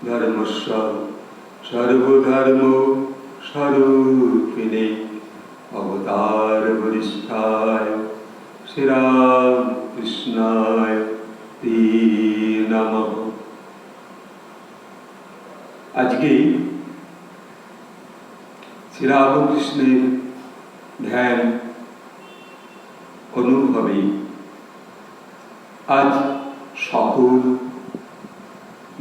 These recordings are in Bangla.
ধর্মস্ব সর্বধর্ম স্বরূপিণে অবতার বরিষ্ঠায় শ্রীরামকৃষ্ণায় তে নমঃ। আজকে শ্রীরামকৃষ্ণের ধ্যান অনুভবে আজ সকল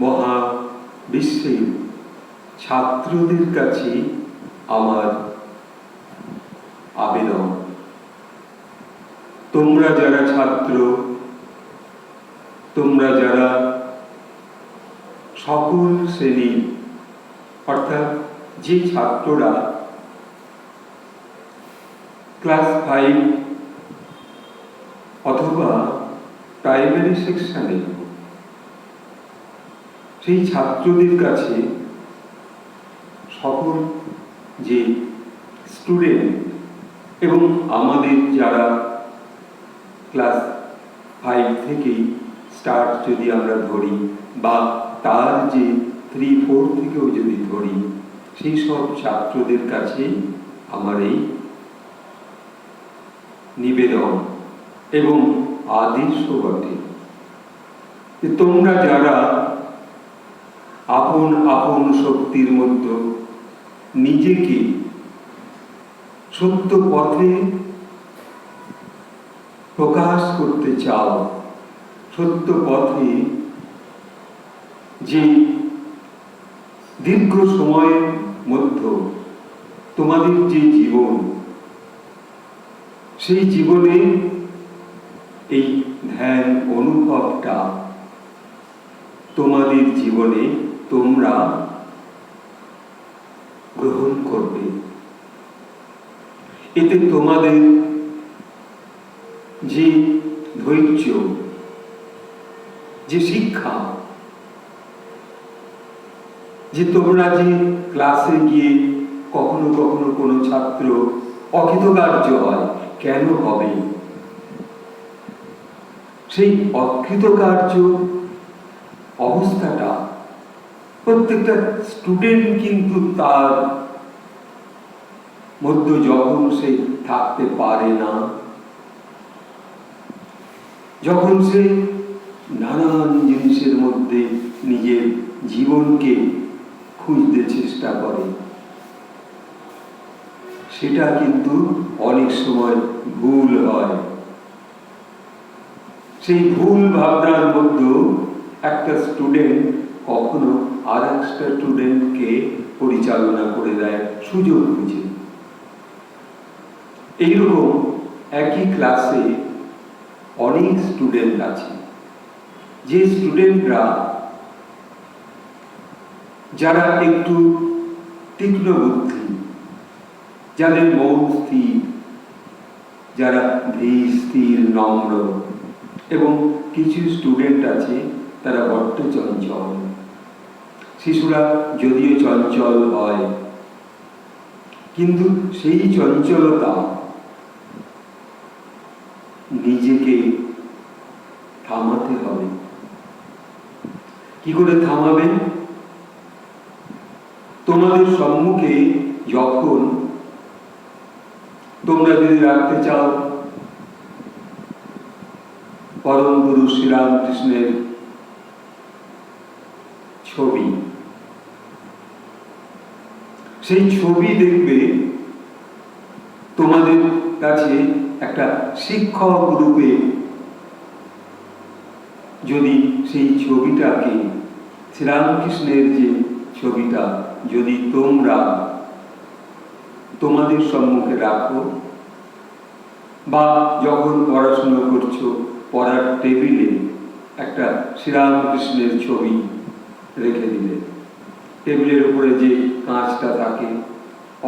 মহাবিশ্বের ছাত্রদের কাছে আমার আবেদন, তোমরা যারা ছাত্র, তোমরা যারা সকল শ্রেণী অর্থাৎ যে ছাত্ররা ক্লাস 5 অথবা প্রাইমারি সেকশনে, সেই ছাত্রদের কাছে সকল যে স্টুডেন্ট এবং আমাদের যারা ক্লাস 5 থেকেই স্টার্ট যদি আমরা ধরি বা তার যে 3-4 থেকেও যদি ধরি, সেই সব ছাত্রদের কাছে আমার এই নিবেদন এবং আদেশ বটে যে তোমরা যারা আপন আপন শক্তির মধ্যে নিজেকে সত্য পথে প্রকাশ করতে চাও, সত্য পথে যে দীর্ঘ সময়ের মধ্যে তোমাদের যে জীবন, সেই জীবনে এই ধ্যান অনুভবটা তোমাদের জীবনে তোমরা গ্রহণ করবে। এতে তোমাদের যে ধৈর্য, যে শিক্ষা, যে তোমরা যে ক্লাসে গিয়ে কখনো কখনো কোনো ছাত্র অকৃতকার্য হয়, কেন হবে? সেই অকৃতকার্য অবস্থাটা প্রত্যেকটা স্টুডেন্ট কিন্তু তার মধ্যে যখন সে থাকতে পারে না, যখন সে নানান জিনিসের মধ্যে নিজের জীবনকে খুঁজতে চেষ্টা করে, সেটা কিন্তু অনেক সময় ভুল হয়। সেই ভুল ভাবনার মধ্যে একটা স্টুডেন্ট কখনো আর একটা স্টুডেন্টকে পরিচালনা করে দেয় সুযোগ বুঝে। এইরকম একই ক্লাসে অনেক স্টুডেন্ট আছে, যে স্টুডেন্টরা যারা একটু তীক্ষ্ণ বুদ্ধি, যাদের মন স্থির, যারা ধীর স্থির নম্র, এবং কিছু স্টুডেন্ট আছে তারা বড্ড চঞ্চল। শিশুরা যদিও চঞ্চল হয়, কিন্তু সেই চঞ্চলতা নিজেকে থামাতে হবে। কি করে থামাবেন? তোমাদের সম্মুখে যখন তোমরা যদি রাখতে চাও পরম গুরু শ্রীরামকৃষ্ণের ছবি, সেই ছবি দেখবে তোমাদের কাছে একটা শিক্ষক রূপে যদি সেই ছবিটাকে, শ্রীরামকৃষ্ণের যে ছবিটা যদি তোমরা তোমাদের সম্মুখে রাখো, বা যখন পড়াশোনা করছো পড়ার টেবিলে একটা শ্রীরামকৃষ্ণের ছবি রেখে দিলে, টেবিলের উপরে যে কাঁচটা থাকে,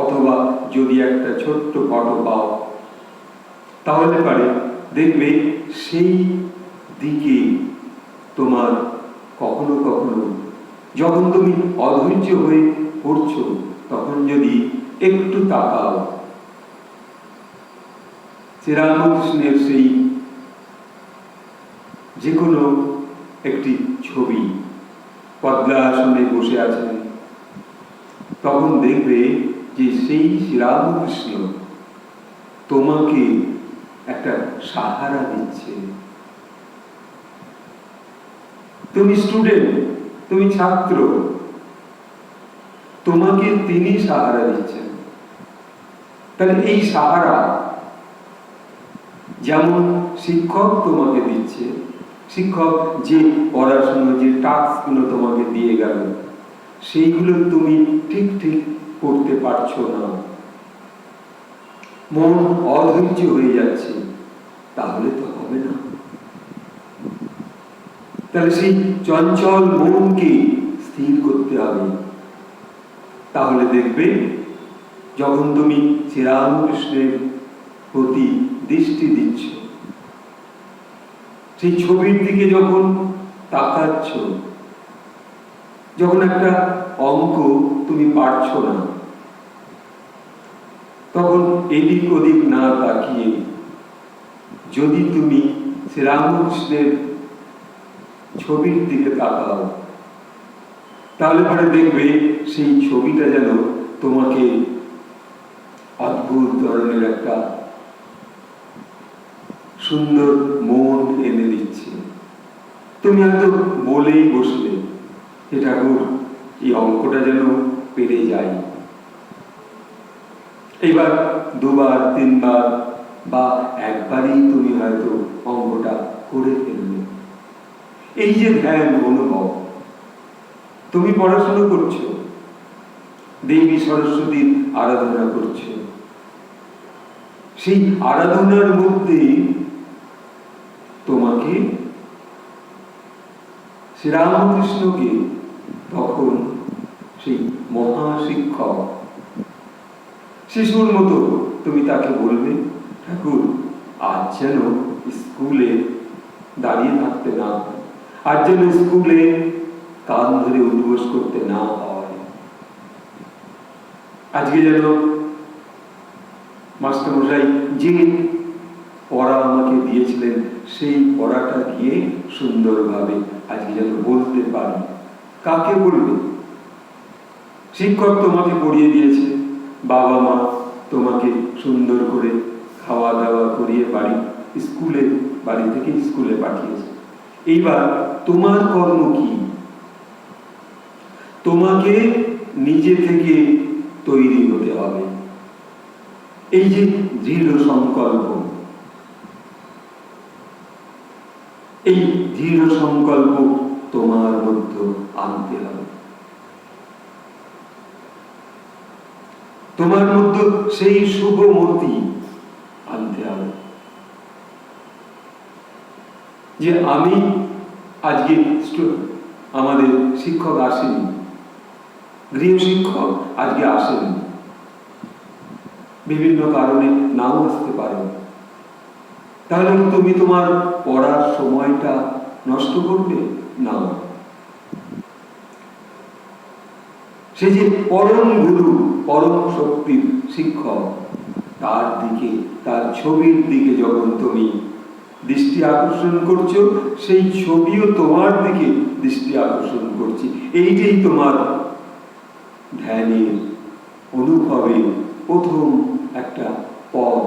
অথবা যদি একটা ছোট্ট ফটো পাও, তাহলে পারে দেখবে সেই দিকে তোমার কখনো কখনো যখন তুমি অধৈর্য হয়ে পড়ছো, তখন যদি একটু তাকাও, শ্রীরামকৃষ্ণের সেই যে কোনো একটি ছবি পদ্মাসনে বসে আছেন, তখন দেখবে যে সেই শ্রীরামকৃষ্ণ তোমাকে একটা সাহারা দিচ্ছে। তুমি স্টুডেন্ট, তুমি ছাত্র, তোমাকে তিনি সাহারা দিচ্ছেন। তাহলে এই সাহারা যেমন শিক্ষক তোমাকে দিচ্ছে, শিক্ষক যে পড়াশোনা যে টাস্কগুলো তোমাকে দিয়ে গেল সেইগুলো তুমি ঠিক ঠিক করতে পারছো না, মন অধৈর্য হয়ে যাচ্ছে, তাহলে তো হবে না। তাহলে সেই চঞ্চল মনকে স্থির করতে হবে। তাহলে দেখবে যখন তুমি শ্রীরামকৃষ্ণের প্রতি দৃষ্টি দিচ্ছ, সেই ছবির দিকে যখন তাকাচ্ছ, যখন একটা অঙ্ক তুমি পারছো না, তখন এদিক ওদিক না তাকিয়ে যদি তুমি শ্রীরামকৃষ্ণের ছবির দিকে তাকাও, তাহলে পরে দেখবে সেই ছবিটা যেন তোমাকে অদ্ভুত ধরনের একটা সুন্দর মন এনে দিচ্ছে। তুমি হয়তো বলেই বসলে, হে ঠাকুর, এই অঙ্কটা যেন পেরে যায়। এইবার দুবার তিনবার বা একবারই তুমি হয়তো অঙ্কটা করে ফেললে। এই যে ধ্যান অনুভব, তুমি পড়াশোনা করছো, দেবী সরস্বতীর আরাধনা করছো, সেই আরাধনার মধ্যে তোমাকে শ্রীরামকৃষ্ণকে তখন সেই মহাশিক্ষক শিশুর মতো তুমি তাকে বলবে, ঠাকুর আজ যেন স্কুলে দাঁড়িয়ে থাকতে না হয়, আজ যেন স্কুলে কান ধরে উদ্বোস করতে না হয়, আজকে যেন মাস্টারমশাই যে পড়া আমাকে দিয়েছিলেন সেই পড়াটা দিয়ে সুন্দরভাবে আজকে যেন বলতে পারি। কাকে বলবে? শিক্ষক তোমাকে পড়িয়ে দিয়েছে, বাবা মা তোমাকে সুন্দর করে খাওয়া দাওয়া করিয়ে বাড়ি থেকে স্কুলে পাঠিয়েছে। এইবার তোমার কর্ম কি? তোমাকে নিজে থেকে তৈরি হতে হবে। এই যে দৃঢ় সংকল্প, এই দৃঢ় সংকল্প তোমার মধ্যে আনতে হবে। তোমার মধ্যে সেই শুভমতি আনতে হবে যে আমি আজকে আমাদের শিক্ষক আসেনি, গৃহ শিক্ষক আজকে আসেনি, বিভিন্ন কারণে নাও আসতে পারে, তাহলে তুমি তোমার পড়ার সময়টা নষ্ট করবে না। সে যে পরম গুরু, পরম শক্তির শিক্ষক, তার দিকে, তার ছবির দিকে যখন তুমি দৃষ্টি আকর্ষণ করছো, সেই ছবিও তোমার দিকে দৃষ্টি আকর্ষণ করছে। এইটাই তোমার ধ্যানের অনুভবে প্রথম একটা পথ,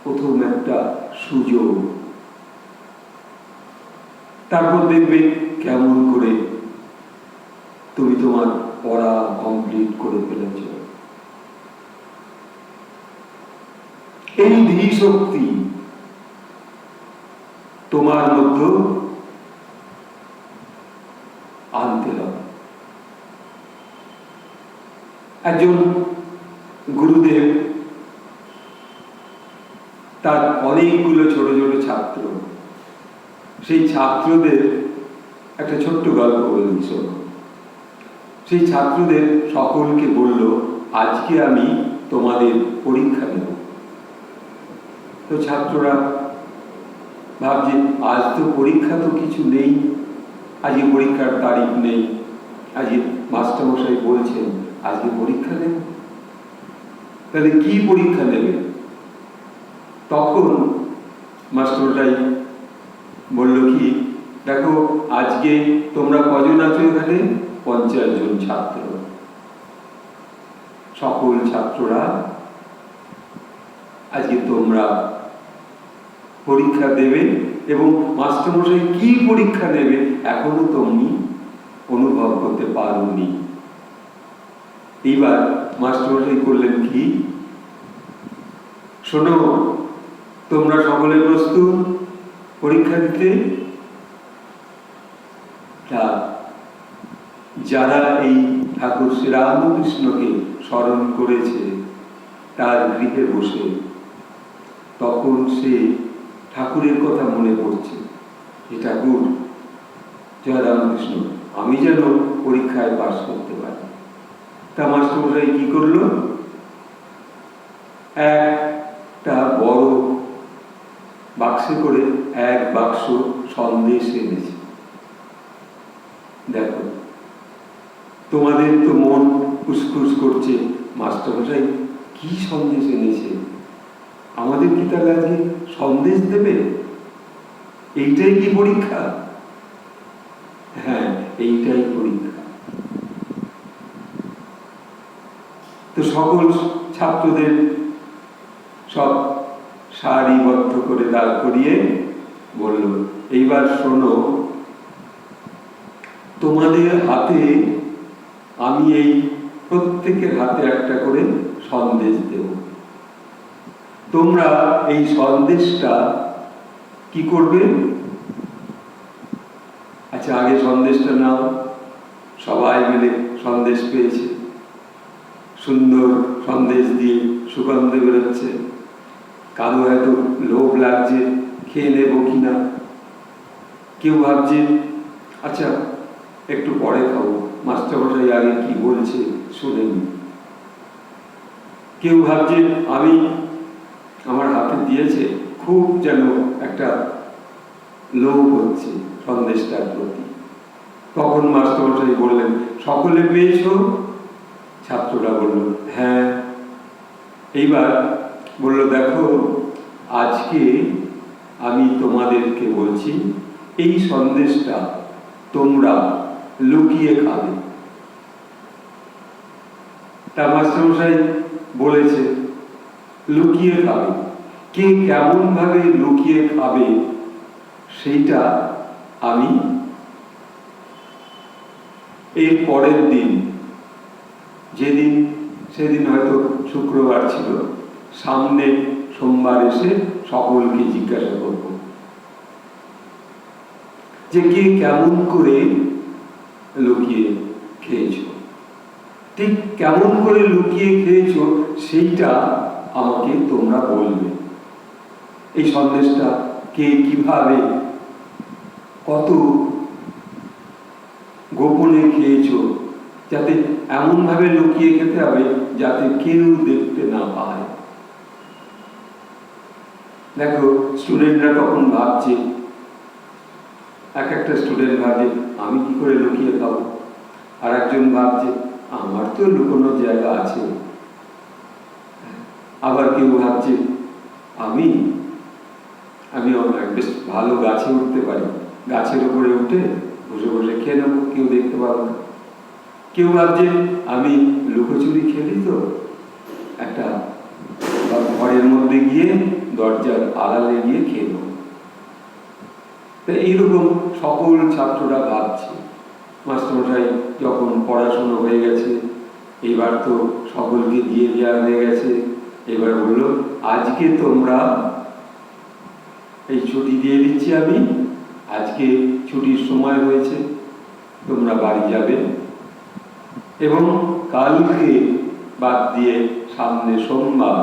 প্রথম একটা সুযোগ। তারপর দেখবে কেমন করে তুমি তোমার পড়া কমপ্লিট করে ফেলেছ। এই ধী শক্তি তোমার মধ্যে আনতে হবে। একজন গুরুদেব, তার অনেকগুলো ছোট ছোট ছাত্র, সেই ছাত্রদের একটা ছোট্ট গল্প বলছ। সেই ছাত্রদের সকলকে বলল, আজকে আমি তোমাদের পরীক্ষা দেব। তো ছাত্ররা ভাবছে, আজ তো পরীক্ষা তো কিছু নেই, আজকে পরীক্ষার তারিখ নেই, আজকে মাস্টারমশাই বলছেন আজকে পরীক্ষা দেব, তাহলে কি পরীক্ষা নেবে? তখন মাস্টারমশাই বলল কি, দেখো আজকে তোমরা কজন আছো এখানে? 50 জন ছাত্র। সকল ছাত্ররা আজকে তোমরা পরীক্ষা দেবে এবং মাস্টারমশাই কি পরীক্ষা নেবে এখনো তুমি অনুভব করতে পারোনি। এইবার মাস্টারমশাই করলেন কি, শোনো তোমরা সকলে প্রস্তুত পরীক্ষা দিতে? যারা এই ঠাকুর শ্রীরামকৃষ্ণকে স্মরণ করেছে তার গৃহে বসে, তখন সে ঠাকুরের কথা মনে পড়ছে, যে ঠাকুর জয় রামকৃষ্ণ, আমি যেন পরীক্ষায় পাশ করতে পারি। তা মাস্টারমশাই কি করলো, একটা বড় বাক্সে করে এক বাক্স সন্দেশ এনেছে। দেখো তোমাদের তো মন খুসখুস করছে, মাস্টারমশাই কি সন্দেশ এনেছে, আমাদের কি তাহলে আজকে সন্দেশ দেবে? এইটাই কি পরীক্ষা? হ্যাঁ, এইটাই পরীক্ষা। তো সকল ছাত্রদের সব সারিবদ্ধ করে দাঁড় করিয়ে বলল, এইবার শোনো, তোমাদের হাতে আমি এই প্রত্যেকের হাতে একটা করে সন্দেশ দেব। তোমরা এই সন্দেশটা কি করবে? আচ্ছা আগে সন্দেশটা নাও। সবাই মিলে সন্দেশ পেয়েছে, সুন্দর সন্দেশ দিয়ে সুগন্ধ বেরোচ্ছে। কারো হয়তো লোভ লাগছে, খেয়ে নেব কিনা, কেউ ভাবছে আচ্ছা একটু পরে খাবো, মাস্টারমশাই আগে কি বলছে শুনে নি। কেউ ভাবছে আমি আমার হাতে দিয়েছে, খুব যেন একটা লোভ হচ্ছে সন্দেশটার প্রতি। তখন মাস্টারমশাই বললেন, সকলে পেয়েছো? ছাত্ররা বলল হ্যাঁ। এইবার বলল, দেখো আজকে আমি তোমাদেরকে বলছি এই সন্দেশটা তোমরা লুকিয়ে খাবে। তা মাস্টারমশাই বলেছে লুকিয়ে খাবে, কে কেমন ভাবে লুকিয়ে খাবে সেইটা আমি এর পরের দিন, সেদিন হয়তো শুক্রবার ছিল, সামনে সোমবার এসে সকলকে জিজ্ঞাসা করব যে কে কেমন করে লুকিয়ে খেয়েছ, ঠিক কেমন করে লুকিয়ে খেয়েছ সেইটা আমাকে তোমরা বলবে। এই সন্দেশটা কে কিভাবে কত গোপনে খেয়েছ, যাতে এমন ভাবে লুকিয়ে খেতে হবে যাতে কেউ দেখতে না পায়। দেখো স্টুডেন্টরা তখন ভাবছে, এক একটা স্টুডেন্ট ভাবছে আমি কি করে লুকিয়ে খাবো, আর একজন ভাবছে আমার তো লুকোনোর জায়গা আছে, আবার কেউ ভাবছে আমি বেশ ভালো গাছে উঠতে পারি, গাছের উপরে উঠে বসে বসে খেয়ে নেবো, কেউ দেখতে পাবো না। কেউ ভাবছে আমি লুকোচুরি খেলি, তো একটা ঘরের মধ্যে গিয়ে দরজার আড়ালে গিয়ে খেয়ে নেব। এইরকম সকল ছাত্ররা ভাবছে। মাস্টারমশাই যখন পড়াশোনা হয়ে গেছে, এবার তো সকলকে দিয়ে দেওয়া হয়ে গেছে, এবার বললো আজকে তোমরা এই ছুটি দিয়ে দিচ্ছি, আমি আজকে ছুটির সময় হয়েছে, তোমরা বাড়ি যাবে এবং কালকে বাদ দিয়ে সামনে সোমবার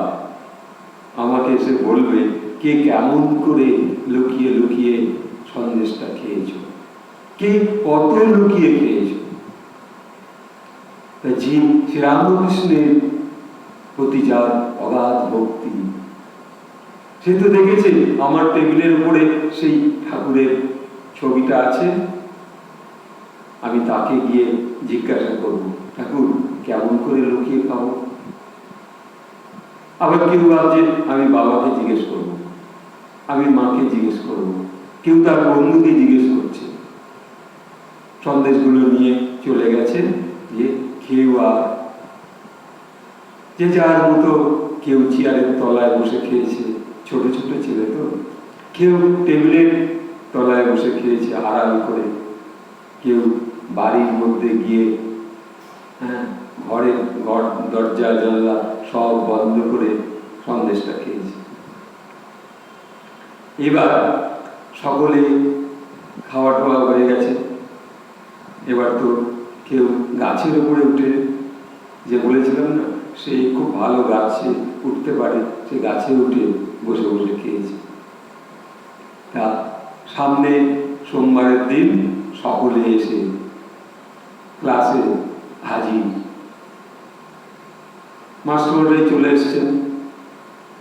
আমাকে এসে বলবে কে কেমন করে লুকিয়ে লুকিয়ে সন্দেশটা খেয়েছ, কে কত লুকিয়ে খেয়েছ। শ্রীরামকৃষ্ণের প্রতি যার অগাধ ভক্তি, সে তো দেখেছে আমার টেবিলের উপরে সেই ঠাকুরের ছবিটা আছে, আমি তাকে গিয়ে জিজ্ঞাসা করব ঠাকুর কেমন করে লুকিয়ে খাবো। আবার কেউ ভাবছে আমি বাবাকে জিজ্ঞেস করব, আমি মাকে জিজ্ঞেস করব, কেউ তার বন্ধুকে জিজ্ঞেস করছে। সন্দেশগুলো নিয়ে চলে গেছেন, যে কেউ আর যে যার মতো, কেউ চেয়ারের তলায় বসে খেয়েছে, ছোট ছোট ছেলে তো, কেউ টেবিলের তলায় বসে খেয়েছে আড়াল করে, কেউ বাড়ির মধ্যে গিয়ে ঘর দরজা জানলা সব বন্ধ করে সন্দেশটা খেয়েছে। এবার সকলে খাওয়া টাওয়া হয়ে গেছে। এবার তো কেউ গাছের উপরে উঠে, যে বলেছিলাম না সে খুব ভালো গাছে উঠতে পারে, সে গাছে উঠে বসে বসে খেয়েছে। তা সামনে সোমবারের দিন সকলে এসে ক্লাসে হাজির। মাস্টারমশাই চলে এসেছেন।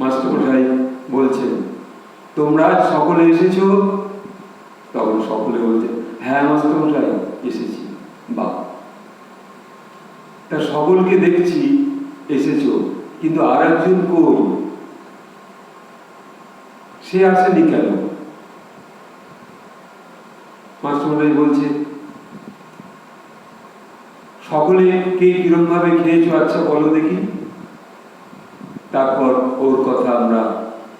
মাস্টারমশাই বলছেন, তোমরা সকলে এসেছো? তখন সকলে বলছেন, হ্যাঁ মাস্টারমশাই এসেছি। বাহ, তা সকলকে দেখছি এসেছো, কিন্তু আর একজন কই? সে আসেনি কেন? মাস্টারমশাই বলছে, সকলে কে কিরম ভাবে খেয়েছো আচ্ছা বলো দেখি। তারপর ওর কথা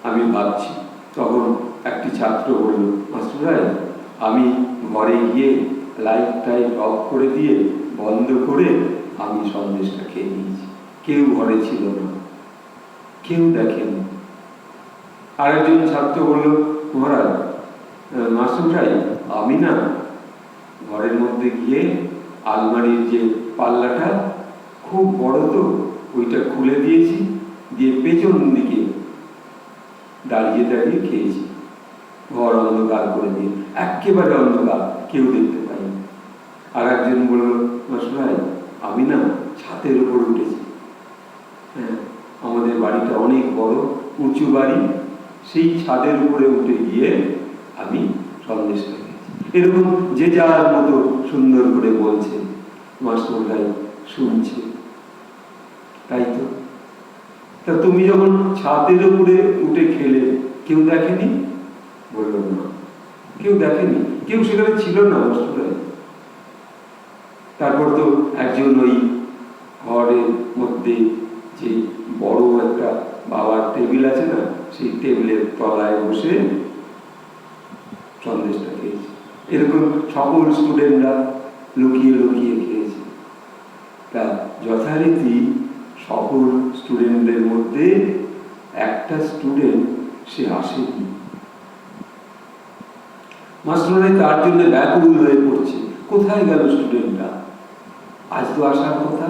আমি ভাবছি। তখন একটি ছাত্র বলল, মাস্টারমশাই আমি ঘরে গিয়ে লাইট টাইট অফ করে দিয়ে বন্ধ করে আমি সন্দেশটা খেয়ে নিয়েছি, কেউ ঘরে ছিল না, কেউ দেখেনি। আরেকজন ছাত্র বলল, মহারাজ মাস্টারমশাই আমি না ঘরের মধ্যে গিয়ে আলমারির যে পাল্লাটা খুব বড় তো ওইটা খুলে দিয়েছি, দিয়ে পেছন দিকে দাঁড়িয়ে দাঁড়িয়ে খেয়েছি, ঘর অন্ধকার করে দিয়ে, একেবারে অন্ধকার, কেউ দেখতে পাইনি। আর একজন বলল, মাস্টারমশাই আমি না ছাদের উপর উঠেছি, আমাদের বাড়িটা অনেক বড় উঁচু বাড়ি, সেই ছাদের উপরে উঠে গিয়ে আমি সন্দেশটা খেয়েছি। এরকম যে যার মতো সুন্দর করে বলছে, মাস্টারমশাই শুনছে। তাই তো, তা তুমি যখন ছাদের উপরে উঠে খেলে কেউ দেখেনি? বলল না, কেউ দেখেনি, কেউ সেখানে ছিল না মাস্টারমশাই। তারপর তো একজন ওই ঘরের মধ্যে যে বড় একটা বাবার টেবিল আছে না, সেই টেবিলের তলায় বসে সন্দেশটা খেয়েছে। এরকম সকল স্টুডেন্টরা লুকিয়ে লুকিয়ে খেয়েছে। তা যথারীতি সকল স্টুডেন্টদের মধ্যে একটা স্টুডেন্ট সে আসেনি। মাস্টারমশাই তার জন্য ব্যাকুল হয়ে পড়ছে, কোথায় গেল স্টুডেন্টরা? আজ তো আসার কথা।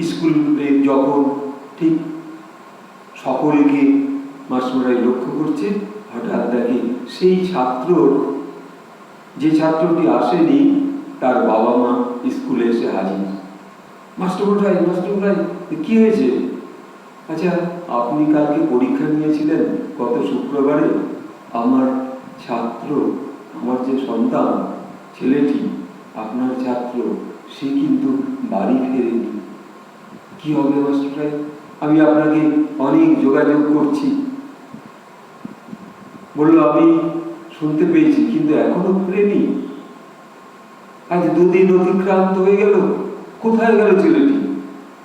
স্কুলে যখন ঠিক সকলকে মাস্টারমশাই লক্ষ্য করছে, হঠাৎ দেখে সেই যে ছাত্রটি আসেনি তার বাবা মা স্কুলে এসে হাজির। মাস্টারমশাই মাস্টারমশাই কি হয়েছে? আচ্ছা আপনি কালকে পরীক্ষা নিয়েছিলেন গত শুক্রবারে, আমার ছাত্র, আমার যে সন্তান ছেলেটি আপনার ছাত্র, সে কিন্তু বাড়ি ফেরেনি। কি হবে মাস্টারমশাই? আমি আপনাকে অনেক যোগাযোগ করছি। বলল, আমি শুনতে পেয়েছি কিন্তু এখনো ফেরেনি। আজ 2 দিন অতিক্রান্ত হয়ে গেল, কোথায় গেল ছেলেটি?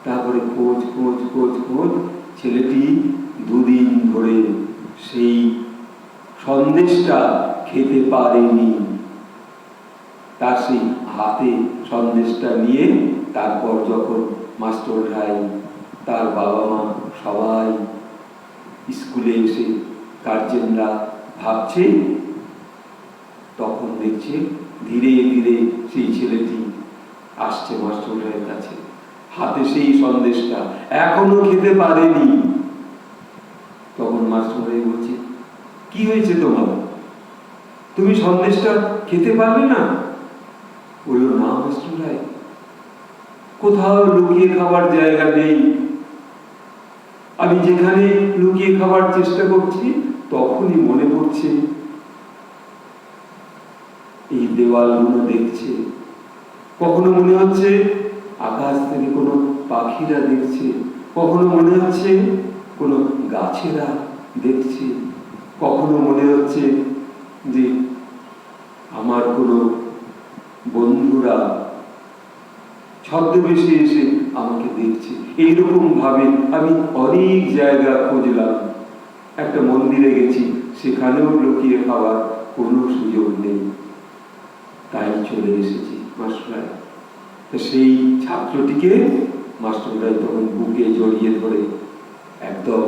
তারপরে খোঁজ খোঁজ খোঁজ খোঁজ, ছেলেটি 2 দিন ধরে সেই সন্দেশটা খেতে পারেনি। তার সেই হাতে সন্দেশটা নিয়ে তারপর যখন মাস্টারমশাই, তার বাবা মা সবাই স্কুলে এসে গার্জেনরা ভাবছে, তখন দেখছে ধীরে ধীরে সেই ছেলেটি আসছে মাস্টারমশাইয়ের কাছে, হাতে সেই সন্দেশটা এখনো খেতে পারেনি। তখন মাস্টারমশাই বলছে, কি হয়েছে তোমার? তুমি সন্দেশটা খেতে পারবে না? বলল, না মাস্টারমশাই, কোথাও লুকিয়ে খাবার জায়গা নেই। আমি যেখানে লুকিয়ে খাবার চেষ্টা করছি তখনই মনে পড়ছে এই দেওয়ালগুলো দেখছে, কখনো মনে হচ্ছে আকাশ থেকে কোনো পাখিরা দেখছে, কখনো মনে হচ্ছে কোনো গাছেরা দেখছে, কখনো মনে হচ্ছে যে আমার কোনো বন্ধুরা ছদ্মবেশে এসে আমাকে দেখছে। এইরকম ভাবে আমি অনেক জায়গা খুঁজলাম, একটা মন্দিরে গেছি, সেখানেও লুকিয়ে খাওয়ার কোনো সুযোগ নেই, তাই চলে এসেছি মাস্টারমশাই। তো সেই ছাত্রটিকে মাস্টারমশাই তখন বুকে জড়িয়ে ধরে একদম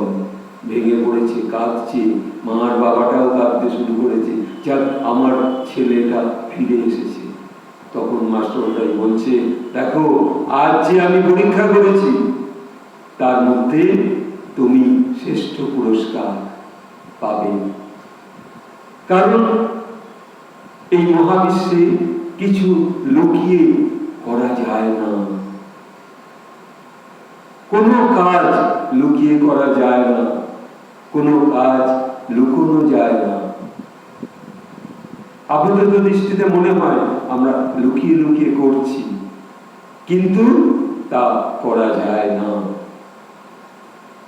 ভেঙে পড়েছে, কাঁদছে, মার বাবাটাও কাঁদতে শুরু করেছে, যাক আমার ছেলেটা ফিরে এসেছে। তখন মাস্টারমশাই বলছে, দেখো আজ যে আমি পরীক্ষা করেছি তার মধ্যে তুমি শ্রেষ্ঠ পুরস্কার পাবে, কারণ এই মহাবিশ্বে কিছু লুকিয়ে করা যায় না, কোনো কাজ লুকিয়ে করা যায় না, কোনো কাজ লুকোনো যায় না। আপাতত দৃষ্টিতে মনে হয় আমরা লুকিয়ে লুকিয়ে করছি, কিন্তু তা করা যায় না,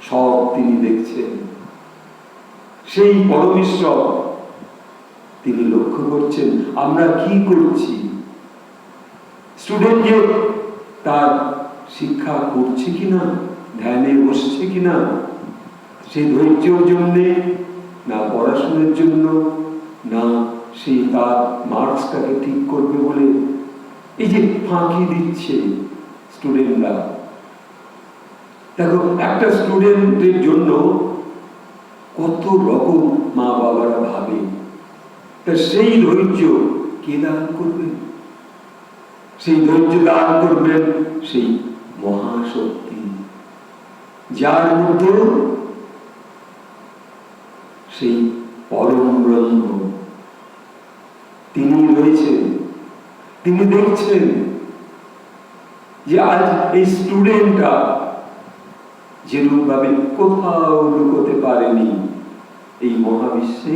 সব তিনি দেখছেন। সেই পরমেশ্বর তিনি লক্ষ্য করছেন আমরা কি করছি। স্টুডেন্ট যে তার শিক্ষা করছে কিনা, ধ্যানে বসছে কিনা, সে ধৈর্যের জন্যে না পড়াশোনার জন্য, না সে তার মার্কসটাকে ঠিক করবে বলে এই যে ফাঁকি দিচ্ছে স্টুডেন্টরা। দেখো একটা স্টুডেন্টের জন্য কত রকম মা বাবারা ভাবে, তা সেই ধৈর্য কে দান করবেন? সেই ধৈর্য দান করবেন সেই মহাশক্তি, যার মধ্যে সেই পরম ব্রহ্ম তিনি রয়েছেন। তিনি দেখছেন যে আজ এই স্টুডেন্টরা যেরূপ ভাবে কোথাও লুকোতে পারেনি, এই মহাবিশ্বে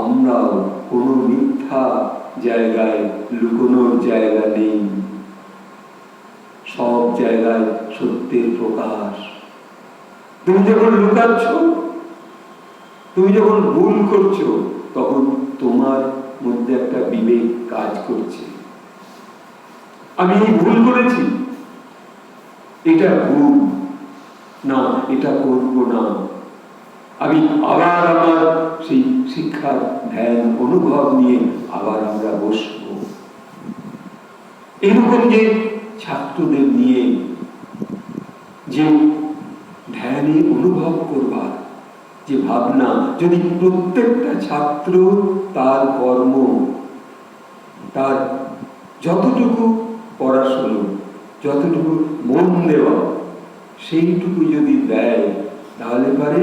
আমরাও কোনো মিথ্যা জায়গায় লুকোনোর জায়গা নেই, সব জায়গায় সত্যের প্রকাশ। তুমি যখন লুকাচ্ছ, তুমি যখন ভুল করছো, তখন তোমার মধ্যে একটা বিবেক কাজ করছে, আমি এই ভুল করেছি, এটা ভুল না, এটা করবো না, আমি আবার আমার সেই শিক্ষার ধ্যান অনুভব নিয়ে আবার আমরা বসবো। এরকম যে ছাত্রদের নিয়ে যে ধ্যানে অনুভব করবার যে ভাবনা, যদি প্রত্যেকটা ছাত্র তার কর্ম, তার যতটুকু পড়াশুনো, যতটুকু মন দেওয়া, সেইটুকু যদি দেয়, তাহলে পারে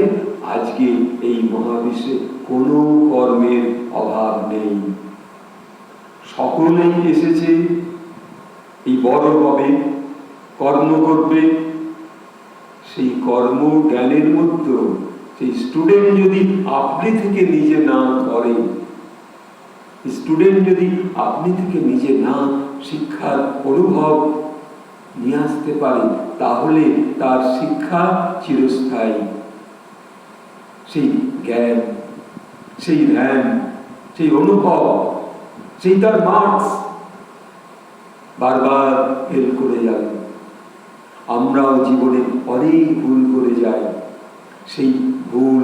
আজকে এই মহাবিশ্বে কোনো কর্মের অভাব নেই। সকলেই এসেছে এই বড় হবে, কর্ম করবে। সেই কর্ম জ্ঞানের মধ্যে সেই স্টুডেন্ট যদি আপনি থেকে নিজে না করে, স্টুডেন্ট যদি আপনি থেকে নিজে না শিক্ষার অনুভব নিয়ে আসতে পারে, তাহলে তার শিক্ষা চিরস্থায়ী। সেই জ্ঞান, সেই ধ্যান, সেই অনুভব, সেই তার মার্কস বারবার ফেল করে যাবে। আমরাও জীবনে অনেক ভুল করে যাই, সেই ভুল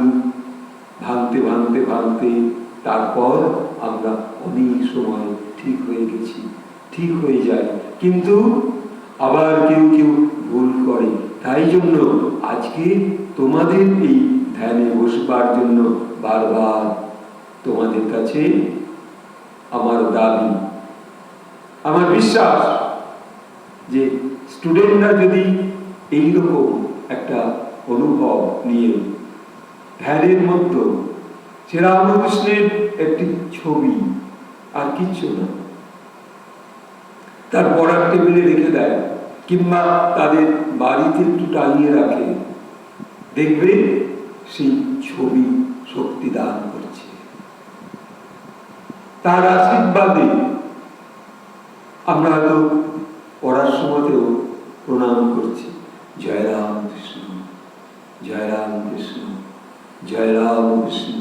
ভাঙতে ভাঙতে ভাঙতে তারপর আমরা অনেক সময় ঠিক হয়ে গেছি, ঠিক হয়ে যায়, কিন্তু আবার কেউ কেউ ভুল করে। তাই জন্য আজকে তোমাদের এই ধ্যানে বসবার জন্য বারবার তোমাদের কাছে আমার দাবি, আমার বিশ্বাস যে স্টুডেন্টরা যদি এইরকম একটা অনুভব নিয়ে ধ্যানের মধ্যে শ্রীরামকৃষ্ণের একটি ছবি আর কিচ্ছু না, তার পড়ার টেবিলে রেখে দেয়, কিংবা তাদের বাড়িতে একটু টাঙিয়ে রাখে, দেখবে সেই ছবি শক্তি দান করছে। তার আশীর্বাদে আমরা হয়তো পড়ার সময়তেও প্রণাম করছি, জয় রাম কৃষ্ণ, জয় রাম কৃষ্ণ, জয় রাম কৃষ্ণ।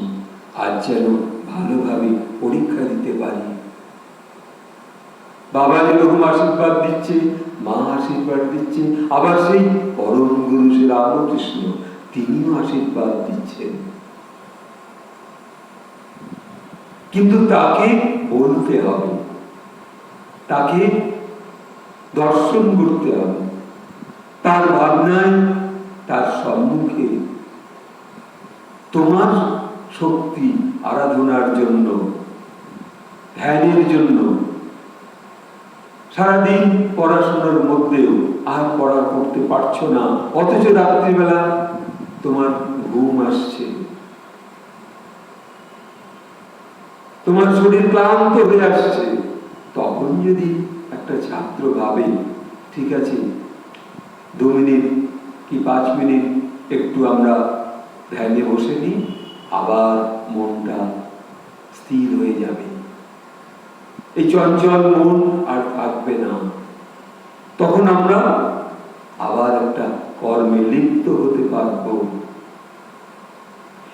আজ যেন ভালোভাবে পরীক্ষা দিতে পারি। বাবা যেরকম আশীর্বাদ দিচ্ছে, মা আশীর্বাদ দিচ্ছে, আবার সেই পরম গুরু শ্রী রামকৃষ্ণ তিনিও আশীর্বাদ দিচ্ছেন। কিন্তু তাকে বলতে হবে, তাকে দর্শন করতে হবে, তার ভাবনায়, তার সম্মুখে তোমার শক্তি আরাধনার জন্য, ধ্যানের জন্য। সারাদিন পড়াশোনার মধ্যেও আর পড়া করতে পারছো না, অথচ রাত্রিবেলা তোমার ঘুম আসছে, তোমার শরীর ক্লান্ত হয়ে আসছে, তখন যদি একটা ছাত্র ভাবে ঠিক আছে 2 মিনিট কি 5 মিনিট একটু আমরা ধ্যানে বসে নিই, আবার মনটা স্থির হয়ে যাবে, এই চঞ্চল মন আর থাকবে না, তখন আমরা আবার একটা কর্মে লিপ্ত হতে পারব।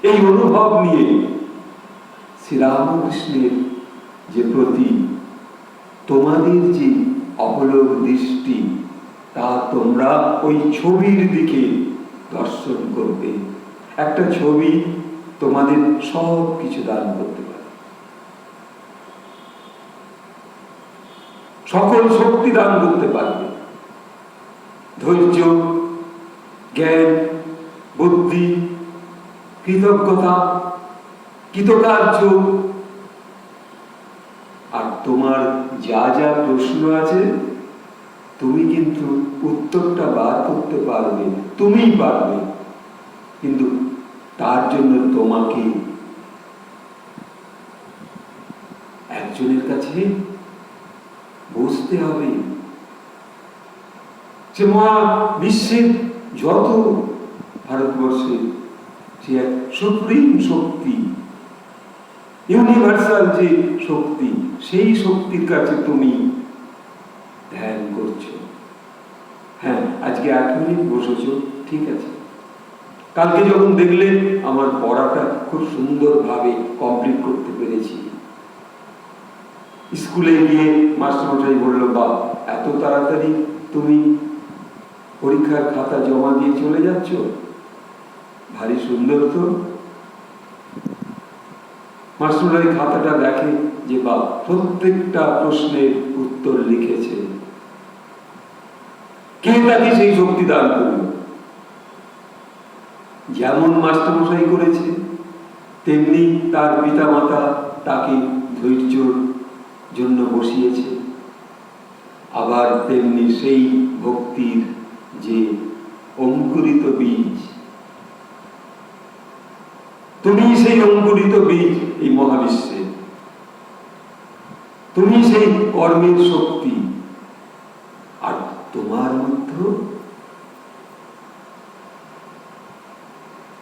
এই অনুভব নিয়ে শ্রীরামকৃষ্ণের যে প্রতি তোমাদের যে অবলোক দৃষ্টি, তা তোমরা ওই ছবির দিকে দর্শন করবে। একটা ছবি তোমাদের সব কিছু দান করতে পারে, সকল শক্তি দান করতে পারবে, ধৈর্য, জ্ঞান, বুদ্ধি, কৃতজ্ঞতা, কৃতকার্য। আর তোমার যা যা প্রশ্ন আছে তুমি কিন্তু উত্তরটা বার করতে পারবে, তুমিই পারবে, কিন্তু তার জন্য তোমাকে একজনের কাছে বসতে হবে। যে মহা বিশ্বের যত ভারতবর্ষে যে এক সুপ্রিম শক্তি, ইউনিভার্সাল যে শক্তি, সেই শক্তির কাছে তুমি ধ্যান করছো। হ্যাঁ, আজকে 8 মিনিট বসেছো, ঠিক আছে, কালকে যখন দেখলে আমার পড়াটা খুব সুন্দরভাবে কমপ্লিট করতে পেরেছি, স্কুলে গিয়ে মাস্টারমশাই বললো, বা এত তাড়াতাড়ি তুমি পরীক্ষার খাতা জমা দিয়ে চলে যাচ্ছ, ভারী সুন্দর তো। মাস্টারমশাই খাতাটা দেখে যে বা প্রত্যেকটা প্রশ্নের উত্তর লিখেছে, কে তাকে সেই শক্তি দান করল? যেমন মাস্টারমশাই করেছে, তেমনি তার পিতা মাতা তাকে ধৈর্যর জন্য বসিয়েছে, আবার তেমনি সেই ভক্তির যে অঙ্কুরিত বীজ, তুমি সেই অঙ্কুরিত বীজ এই মহাবিশ্বে, তুমি সেই কর্মের শক্তি। আর তোমার মধ্যে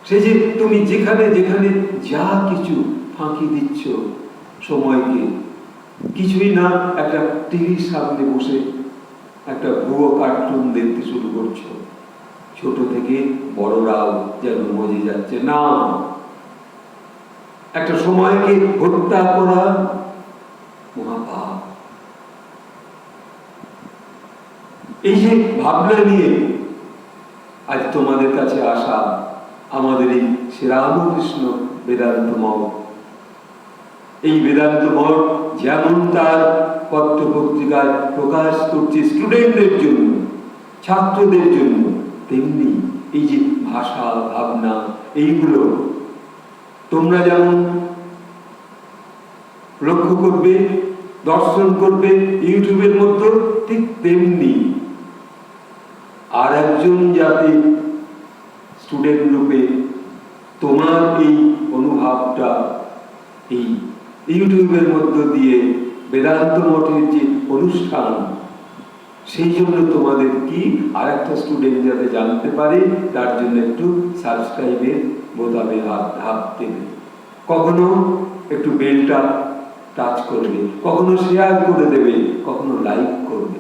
সে যে তুমি যেখানে যেখানে যা কিছু ফাঁকি দিচ্ছ সময়কে, কিছুই না একটা টিভির সামনে বসে একটা ভুয়ো কার্টুন দেখতে শুরু করছো, ছোট থেকে বড়রাও যেন মজে যাচ্ছে না, একটা সময়কে হত্যা করা মহাপাপ। এই যে ভাবনা নিয়ে আজ তোমাদের কাছে আসা আমাদের এই শ্রীরামকৃষ্ণ বেদান্ত মঠ, এই বেদান্ত মঠ যেমন তার পত্র পত্রিকায় প্রকাশ করছে স্টুডেন্টদের জন্য, ছাত্রদের জন্য, তেমনি এই যে ভাষা, ভাবনা, এইগুলো তোমরা যেমন লক্ষ্য করবে, দর্শন করবে ইউটিউবের মধ্যে, ঠিক তেমনি আর একজন যাতে স্টুডেন্ট রূপে তোমার এই অনুভবটা এই ইউটিউবের মধ্য দিয়ে বেদান্ত মঠের যে অনুষ্ঠান, সেই জন্য তোমাদের কি আর একটা স্টুডেন্ট যাতে জানতে পারে, তার জন্য একটু সাবস্ক্রাইবের বোতামে হাত দেবে, কখনো একটু বেলটা টাচ করবে, কখনো শেয়ার করে দেবে, কখনো লাইক করবে।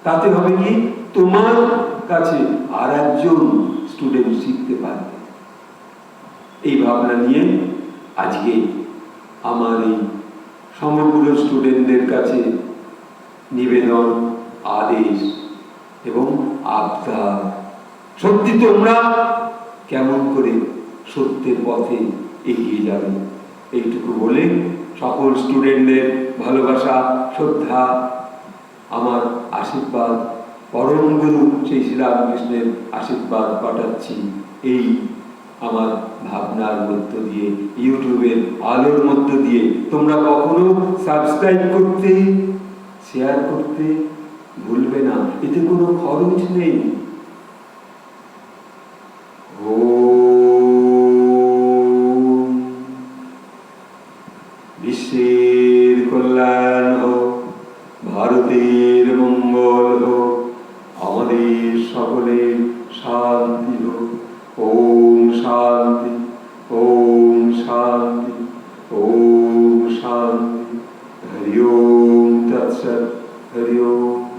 তাতে হবে কি, তোমার কাছে আর একজন স্টুডেন্ট শিখতে পারবে। এই ভাবনা নিয়ে আজকে আমার এই সমগ্র স্টুডেন্টদের কাছে নিবেদন, আদেশ এবং আবদার। সত্যি তোমরা কেমন করে সত্যের পথে এগিয়ে যাবে, এইটুকু বলে সকল স্টুডেন্টদের ভালোবাসা, শ্রদ্ধা, আমার আশীর্বাদ, পরম গুরু সেই শ্রীরামকৃষ্ণের আশীর্বাদ পাঠাচ্ছি এই আমার ভাবনার মধ্য দিয়ে, ইউটিউবের আলোর মধ্য দিয়ে। তোমরা কখনো সাবস্ক্রাইব করতে, শেয়ার করতে ভুলবে না, এতে কোনো খরচ নেই। বিশ্বের কল্যাণ হোক, ভারতের মঙ্গল হোক, আমাদের সকলের শান্তি হোক। ওম শান্তি, ওম শান্তি, ওম শান্তি। হরি ওম তৎসৎ। হরি ওম।